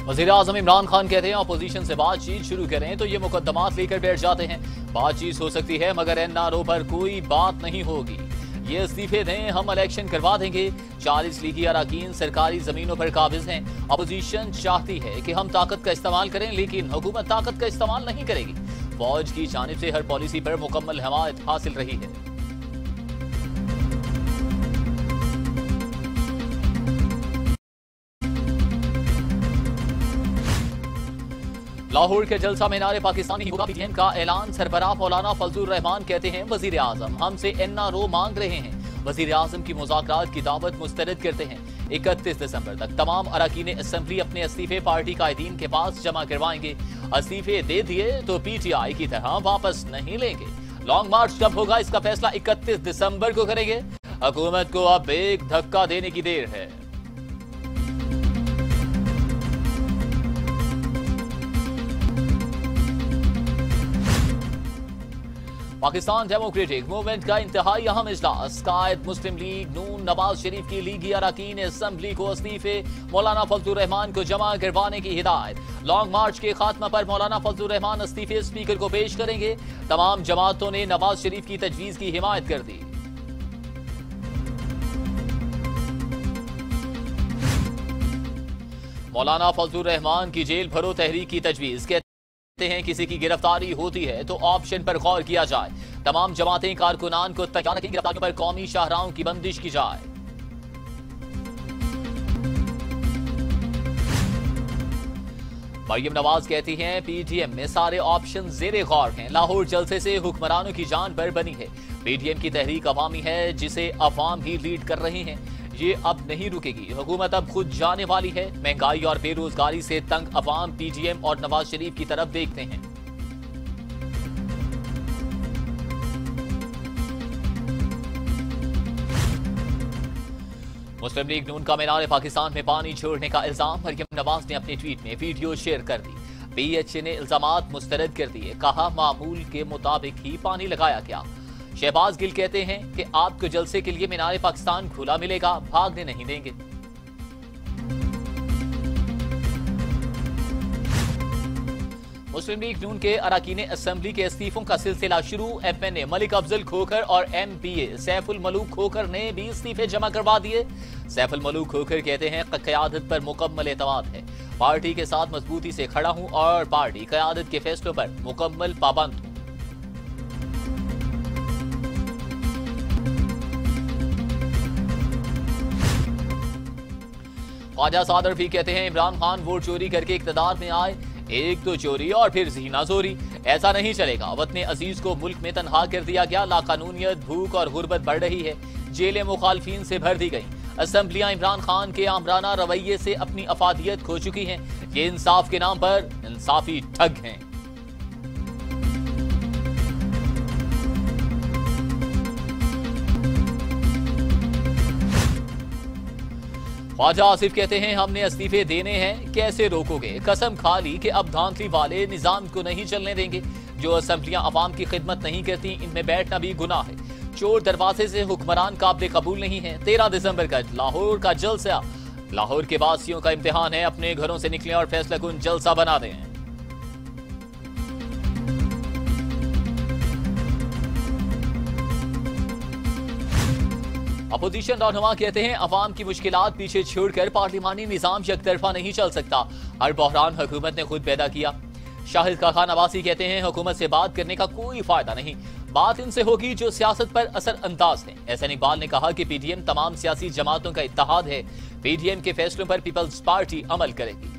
वज़ीर-ए-आज़म इमरान खान कहते हैं अपोजिशन से बातचीत शुरू करें तो ये मुकदमात लेकर बैठ जाते हैं। बातचीत हो सकती है मगर एनआरओ पर कोई बात नहीं होगी। ये इस्तीफे दें, हम इलेक्शन करवा देंगे। 40 लीगी अराकीन सरकारी जमीनों पर काबिज हैं। अपोजिशन चाहती है कि हम ताकत का इस्तेमाल करें लेकिन हुकूमत ताकत का इस्तेमाल नहीं करेगी। फौज की जानिब से हर पॉलिसी पर मुकम्मल हिमायत हासिल रही है। लाहौर के जलसा में नारे पाकिस्तानी होगा पीटीएम का ऐलान। सरबराह मौलाना फजलुर रहमान कहते हैं वजीर आजम हमसे एनआरओ मांग रहे हैं। वजीर आजम की मुज़ाकरात की दावत मुस्तरद करते हैं। 31 दिसंबर तक तमाम अरकान असेंबली अपने इस्तीफे पार्टी कायदीन के पास जमा करवाएंगे। इस्तीफे दे दिए तो पीटीआई की तरह वापस नहीं लेंगे। लॉन्ग मार्च कब होगा इसका फैसला 31 दिसंबर को करेंगे। हुकूमत को अब एक धक्का देने की देर है। पाकिस्तान डेमोक्रेटिक मूवमेंट का इंतहाई अहम इजलास। कायद मुस्लिम लीग नून नवाज शरीफ की लीगी अरकान असेंबली को इस्तीफे मौलाना फजलुर रहमान को जमा करवाने की हिदायत। लॉन्ग मार्च के खात्मा पर मौलाना फजलुर रहमान इस्तीफे स्पीकर को पेश करेंगे। तमाम जमातों ने नवाज शरीफ की तजवीज की हिमायत कर दी। मौलाना फजलुर रहमान की जेल भरो तहरीक की तजवीज हैं किसी की गिरफ्तारी होती है तो ऑप्शन पर गौर किया जाए। तमाम जमातें कारकुनान को तैयार की गिरफ्तारियों पर कौमी शाहराहों की बंदिश की जाए। मरियम नवाज कहती हैं पीटीएम में सारे ऑप्शन जेरे गौर हैं। लाहौर जलसे से हुक्मरानों की जान पर बनी है। पीटीएम की तहरीक अवामी है जिसे अवाम ही लीड कर रहे हैं। ये अब नहीं रुकेगी। हुकूमत अब खुद जाने वाली है। महंगाई और बेरोजगारी से तंग अवाम पीटीएम और नवाज शरीफ की तरफ देखते हैं। मुस्लिम लीग नून का मीनार पाकिस्तान में पानी छोड़ने का इल्जाम। मरियम नवाज ने अपने ट्वीट में वीडियो शेयर कर दी। पीएचए ने इल्जामात मुस्तरद कर दिए। कहा मामूल के मुताबिक ही पानी लगाया गया। शहबाज गिल कहते हैं कि आपको जलसे के लिए मीनार पाकिस्तान खुला मिलेगा, भागने नहीं देंगे। मुस्लिम लीग नून के अरकान असेंबली के इस्तीफों का सिलसिला शुरू। एमएनए मलिक अफजल खोखर और एमपीए सैफुल मलूक खोखर ने भी इस्तीफे जमा करवा दिए। सैफुल मलूक खोखर कहते हैं क़यादत पर मुकम्मल एतमाद है। पार्टी के साथ मजबूती से खड़ा हूं और पार्टी क़यादत के फैसलों पर मुकम्मल पाबंद हूं। ख्वाजा सादर भी कहते हैं इमरान खान वोट चोरी करके इक़्तिदार में आए। एक तो चोरी और फिर जीना जोरी, ऐसा नहीं चलेगा। वतन अजीज को मुल्क में तनहा कर दिया गया। लाकानूनियत, भूख और गुर्बत बढ़ रही है। जेलें मुखालफीन से भर दी गई। असेंबलियां इमरान खान के आमराना रवैये से अपनी अफादियत खो चुकी हैं। ये इंसाफ के नाम पर इंसाफी ठग हैं। ख्वाजा आसिफ कहते हैं हमने इस्तीफे देने हैं, कैसे रोकोगे? कसम खा ली कि अब धांधली वाले निजाम को नहीं चलने देंगे। जो असेंबलियां अवाम की खिदमत नहीं करती इनमें बैठना भी गुनाह है। चोर दरवाजे से हुक्मरान काबिल कबूल नहीं है। 13 दिसंबर का लाहौर का जलसा लाहौर के वासियों का इम्तिहान है। अपने घरों से निकलें और फैसला कुन जलसा बना दें। अपोजिशन रहनुमा कहते हैं अवाम की मुश्किलात पीछे छोड़कर पार्लिमानी निजाम यकतरफा नहीं चल सकता। हर बहरान हुकूमत ने खुद पैदा किया। शाहिद खान अब्बासी कहते हैं हुकूमत से बात करने का कोई फायदा नहीं। बात इनसे होगी जो सियासत पर असर अंदाज है। एहसन इकबाल ने कहा कि पीटीएम तमाम सियासी जमातों का इत्तेहाद है। पीटीएम के फैसलों पर पीपल्स पार्टी अमल करेगी।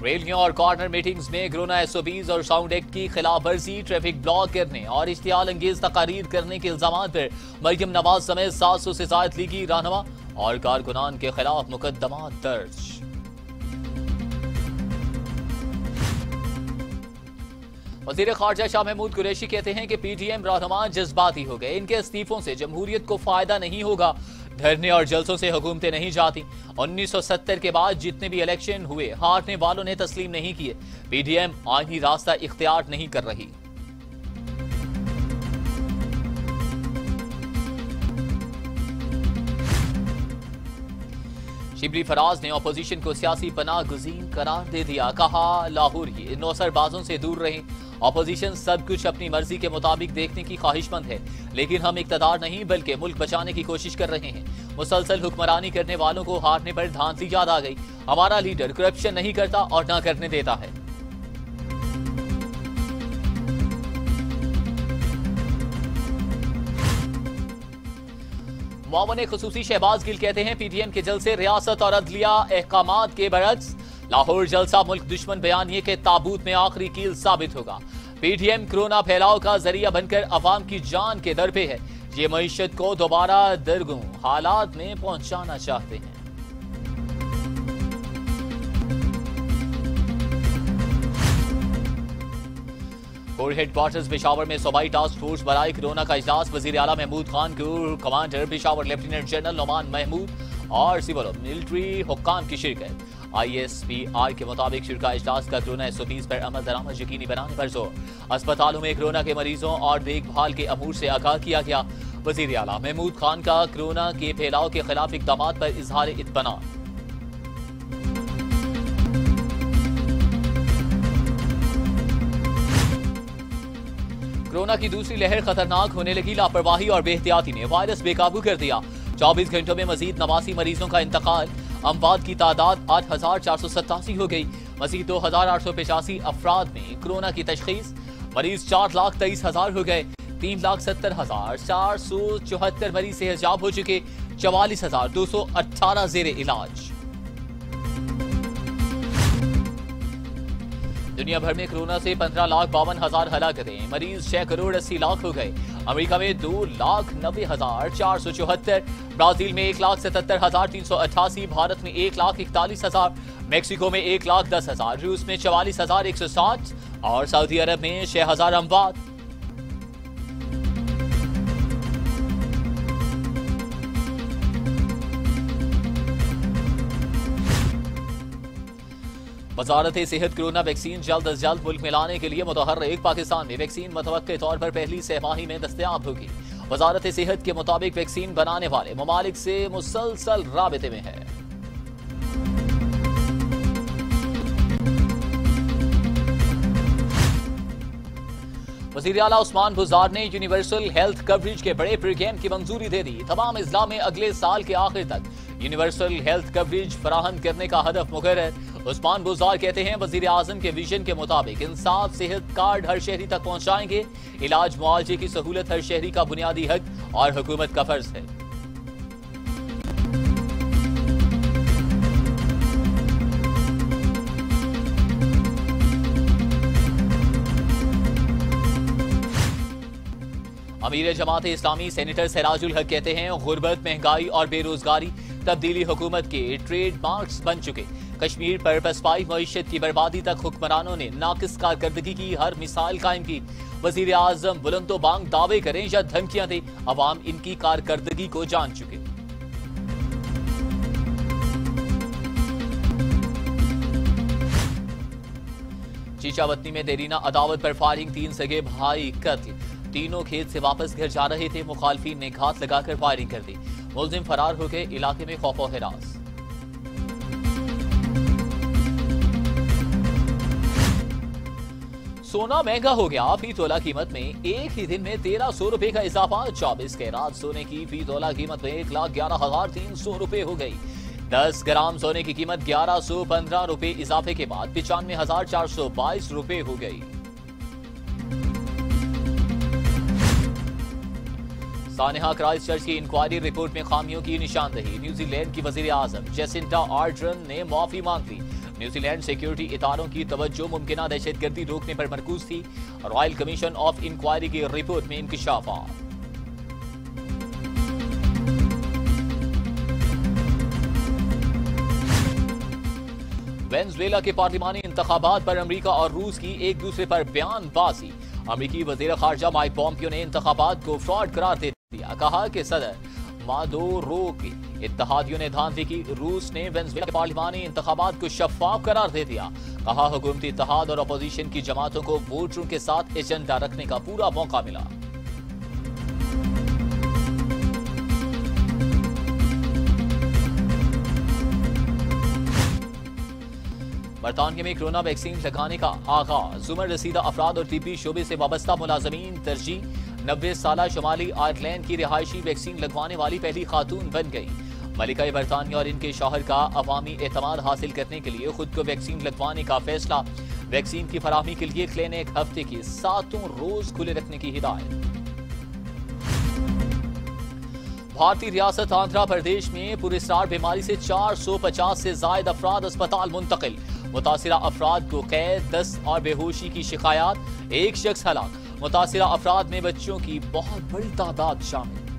रैलियों और कॉर्नर मीटिंग्स में कोरोना एसओपीज और साउंड एक्ट की खिलाफ वर्जी, ट्रैफिक ब्लॉक करने और इश्तियाल अंगेज तकारीर करने के इल्जाम पर मरियम नवाज समेत 700 से ज्यादा लीगी रहनुमा और कारकुनान के खिलाफ मुकदमा दर्ज। वज़ीर ख़ारजा शाह महमूद कुरैशी कहते हैं कि पीटीएम रहनुमा जज्बाती हो गए। इनके इस्तीफों से जमहूरियत को फायदा नहीं होगा। धरने और जलसों से हुकूमतें नहीं जाती। 1970 के बाद जितने भी इलेक्शन हुए हारने वालों ने तस्लीम नहीं किए। पीटीएम आईनी रास्ता इख्तियार नहीं कर रही। शिबली फराज ने अपोजिशन को सियासी पनाह गुज़ीन करार दे दिया। कहा लाहौर ही नौसरबाजों से दूर रहें। अपोजिशन सब कुछ अपनी मर्जी के मुताबिक देखने की ख्वाहिशमंद है, लेकिन हम इक़्तिदार नहीं बल्कि मुल्क बचाने की कोशिश कर रहे हैं। मुसलसल हुक्मरानी करने वालों को हारने पर धांधली याद आ गई। हमारा लीडर करप्शन नहीं करता और ना करने देता है। मामून खुसूसी शहबाज गिल कहते हैं पीटीएम के जलसे रियासत और अदलिया अहकामात के बरक्स। लाहौर जलसा मुल्क दुश्मन बयानिए के ताबूत में आखिरी कील साबित होगा। पीटीएम कोरोना फैलाव का जरिया बनकर अवाम की जान के दर पे है। ये मईशत को दोबारा दरगुं हालात में पहुंचाना चाहते हैं। कोर हेडक्वार्टर्स पेशावर में सूबाई टास्क फोर्स बराए कोरोना का इजलास। वजीर आला Mahmood Khan, corps commander Peshawar lieutenant general Noman Mahmood और सिविल मिलिट्री हुक्काम की शिरकत। ISPR के मुताबिक शिरका इजलास का कोरोना SOPs पर अमल दरामद यकीनी बनाने पर जोर। अस्पतालों में कोरोना के मरीजों और देखभाल के अमूर से आगाह किया गया। वजीर आला महमूद खान का कोरोना के फैलाव के खिलाफ इक़दामात पर इजहार इत्मीनान। कोरोना की दूसरी लहर खतरनाक होने लगी। लापरवाही और बेहतियाती ने वायरस बेकाबू कर दिया। 24 घंटों में मजीद 89 मरीजों का इंतकाल। अमवात की तादाद 8,487 हो गई। मजीद 2,885 अफराद में कोरोना की तशखीस। मरीज 4,23,000 हो गए। 3,70,474 मरीज से हिजाब हो चुके। 44,218 जेर इलाज। दुनिया भर में कोरोना से 15,52,000 हलाकतें। मरीज 6 करोड़ 80 लाख हो गए। अमेरिका में 2,90,474। ब्राजील में 1,77,388। भारत में 1,41,000। मेक्सिको में 1,10,000। रूस में 44,160 और सऊदी अरब में 6,000 अमवात। वजारत सेहत कोरोना वैक्सीन जल्द अज जल्द मुल्क में लाने के लिए मुतहर्रिक। पाकिस्तान में वैक्सीन मुतवक्के तौर पर पहली सहमाही में दस्तयाब होगी। वजारत सेहत के मुताबिक वैक्सीन बनाने वाले ममालिक से मुसलसल राबिते में है। वज़ीर आला उस्मान बुज़दार ने यूनिवर्सल हेल्थ कवरेज के बड़े प्रोग्राम की मंजूरी दे दी। तमाम अजला में अगले साल के आखिर तक यूनिवर्सल हेल्थ कवरेज फराहम करने का हदफ मुकर्रर। उस्मान बुज़दार कहते हैं वज़ीर आज़म के विजन के मुताबिक इंसाफ सेहत कार्ड हर शहरी तक पहुंचाएंगे। इलाज मुआवजे की सहूलत हर शहरी का बुनियादी हक और हुकूमत का फर्ज है। अमीर जमात इस्लामी सेनेटर सिराजुल हक कहते हैं गुर्बत, महंगाई और बेरोजगारी तब्दीली हुकूमत के ट्रेडमार्क्स बन चुके। कश्मीर पर पसपाई मईशत की बर्बादी तक हुक्मरानों ने नाकिस कारकर्दगी की हर मिसाल कायम की। वजीर आजम बुलंदो बांग दावे करें या धमकियां दें, अवाम इनकी कारकर्दगी को जान चुके। चीचावतनी में देरीना अदावत पर फायरिंग, 3 सगे भाई कत्ल। तीनों खेत से वापस घर जा रहे थे। मुखालफीन ने घात लगाकर फायरिंग कर दी। मुलजिम फरार हो गए। इलाके में खौफो हिरास। सोना महंगा हो गया। फी तोला कीमत में एक ही दिन में 1,300 रुपए का इजाफा। 24 कैरात सोने की फी तोला कीमत में 1,11,300 रुपए हो गई। 10 ग्राम सोने की कीमत 1,115 रुपए इजाफे के बाद 95,422 रुपए हो गई। सानेहा क्राइस्ट चर्च की इंक्वायरी रिपोर्ट में खामियों की निशानदही। न्यूजीलैंड की वजीर आजम जेसिंटा आर्डर्न ने माफी मांग ली। न्यूजीलैंड सिक्योरिटी इदारों की तवज्जो मुमकिना दहशतगर्दी रोकने पर मरकूज थी। रॉयल कमीशन ऑफ इंक्वायरी की रिपोर्ट में इंकशाफात। वेनेजुएला के पार्लिमानी इंतखाबात पर अमेरिका और रूस की एक दूसरे पर बयानबाजी। अमेरिकी वजीर खारजा माइक पॉम्पियो ने इंतखाबात को फ्रॉड करार दे दिया। कहा कि सदर मादुरो के इत्तेहादियों ने धांधली की। रूस ने वेनेजुएला के पार्लिमानी इंतखाबात को शफाफ करार दे दिया। कहा हुकूमती इत्तेहाद और अपोजिशन की जमातों को वोटरों के साथ एजेंडा रखने का पूरा मौका मिला। बरतानिया में कोरोना वैक्सीन लगाने का आगाज। उम्र रसीदा अफराद और तिब्बी शोबे से वाबस्ता मुलाजमीन तरजीह। 90 साल शुमाली आयरलैंड की रिहायशी वैक्सीन लगवाने वाली पहली खातून बन गई। मलिका बरतानिया और इनके शौहर का अवामी एतमाद हासिल करने के लिए खुद को वैक्सीन लगवाने का फैसला। वैक्सीन की फराहमी के लिए क्लिनिक हफ्ते के 7 रोज खुले रखने की हिदायत। भारतीय रियासत आंध्र प्रदेश में पुरस्कार बीमारी से 450 से ज्यादा अफराद अस्पताल मुंतकिल। मुतासिरा अफराद को कैद, दस्त और बेहोशी की शिकायत। एक शख्स हलाक। मुतासिरा अफराद में बच्चों की बहुत बड़ी तादाद शामिल।